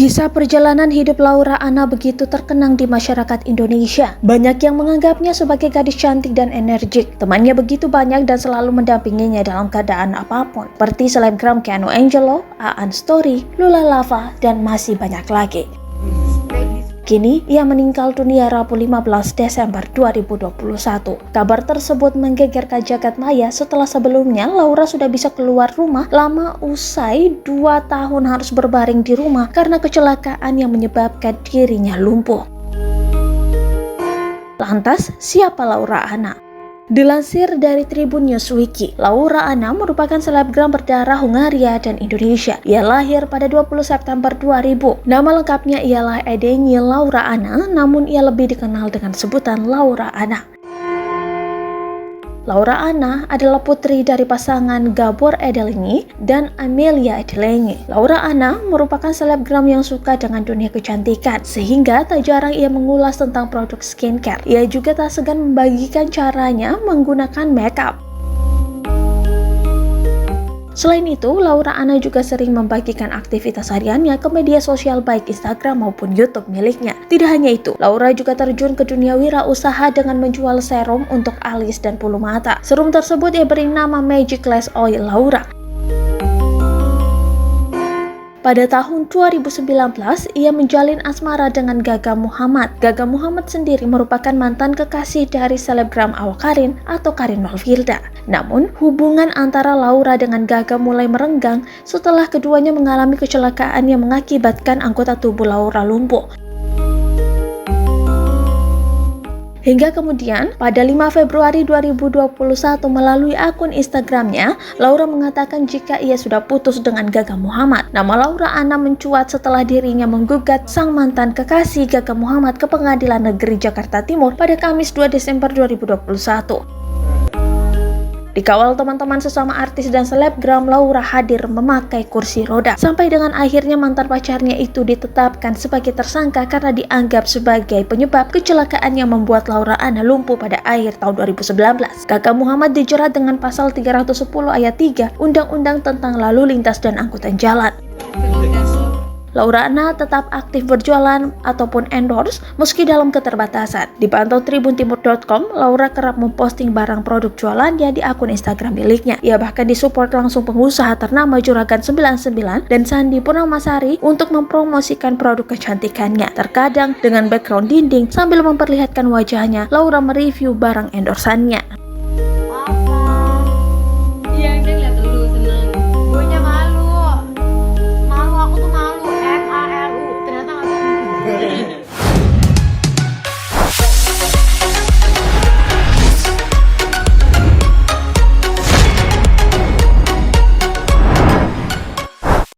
Kisah perjalanan hidup Laura Anna begitu terkenang di masyarakat Indonesia. Banyak yang menganggapnya sebagai gadis cantik dan energik. Temannya begitu banyak dan selalu mendampinginya dalam keadaan apapun. Seperti selebgram Keanu Angelo, Aan Story, Lula Lava, dan masih banyak lagi. Kini, ia meninggal dunia Rabu 15 Desember 2021. Kabar tersebut menggegerkan jagat maya setelah sebelumnya Laura sudah bisa keluar rumah lama usai 2 tahun harus berbaring di rumah karena kecelakaan yang menyebabkan dirinya lumpuh. Lantas, siapa Laura Anna? Dilansir dari Tribun News Wiki, Laura Anna merupakan selebgram berdarah Hungaria dan Indonesia. Ia lahir pada 20 September 2000. Nama lengkapnya ialah Edeni Laura Anna, namun ia lebih dikenal dengan sebutan Laura Anna. Laura Anna adalah putri dari pasangan Gabor Edelini dan Amelia Edelini. Laura Anna merupakan selebgram yang suka dengan dunia kecantikan, sehingga tak jarang ia mengulas tentang produk skincare. Ia juga tak segan membagikan caranya menggunakan makeup. Selain itu, Laura Anna juga sering membagikan aktivitas hariannya ke media sosial baik Instagram maupun YouTube miliknya. Tidak hanya itu, Laura juga terjun ke dunia wirausaha dengan menjual serum untuk alis dan bulu mata. Serum tersebut ia beri nama Magic Lash Oil Laura. Pada tahun 2019, ia menjalin asmara dengan Gaga Muhammad. Gaga Muhammad sendiri merupakan mantan kekasih dari selebgram Awkarin atau Karin Malvilda. Namun, hubungan antara Laura dengan Gaga mulai merenggang setelah keduanya mengalami kecelakaan yang mengakibatkan anggota tubuh Laura lumpuh. Hingga kemudian, pada 5 Februari 2021 melalui akun Instagramnya, Laura mengatakan jika ia sudah putus dengan Gaga Muhammad. Nama Laura Anna mencuat setelah dirinya menggugat sang mantan kekasih Gaga Muhammad ke Pengadilan Negeri Jakarta Timur pada Kamis 2 Desember 2021. Dikawal teman-teman sesama artis dan selebgram, Laura hadir memakai kursi roda. Sampai dengan akhirnya mantan pacarnya itu ditetapkan sebagai tersangka karena dianggap sebagai penyebab kecelakaan yang membuat Laura Anna lumpuh pada akhir tahun 2019. Gaga Muhammad dijerat dengan pasal 310 ayat 3 Undang-Undang tentang Lalu Lintas dan Angkutan Jalan. Laura Anna tetap aktif berjualan ataupun endorse meski dalam keterbatasan. Dipantau tribuntimur.com, Laura kerap memposting barang produk jualannya di akun Instagram miliknya. Ia bahkan disupport langsung pengusaha ternama Juragan 99 dan Sandi Purnamasari untuk mempromosikan produk kecantikannya. Terkadang dengan background dinding sambil memperlihatkan wajahnya, Laura mereview barang endorsannya.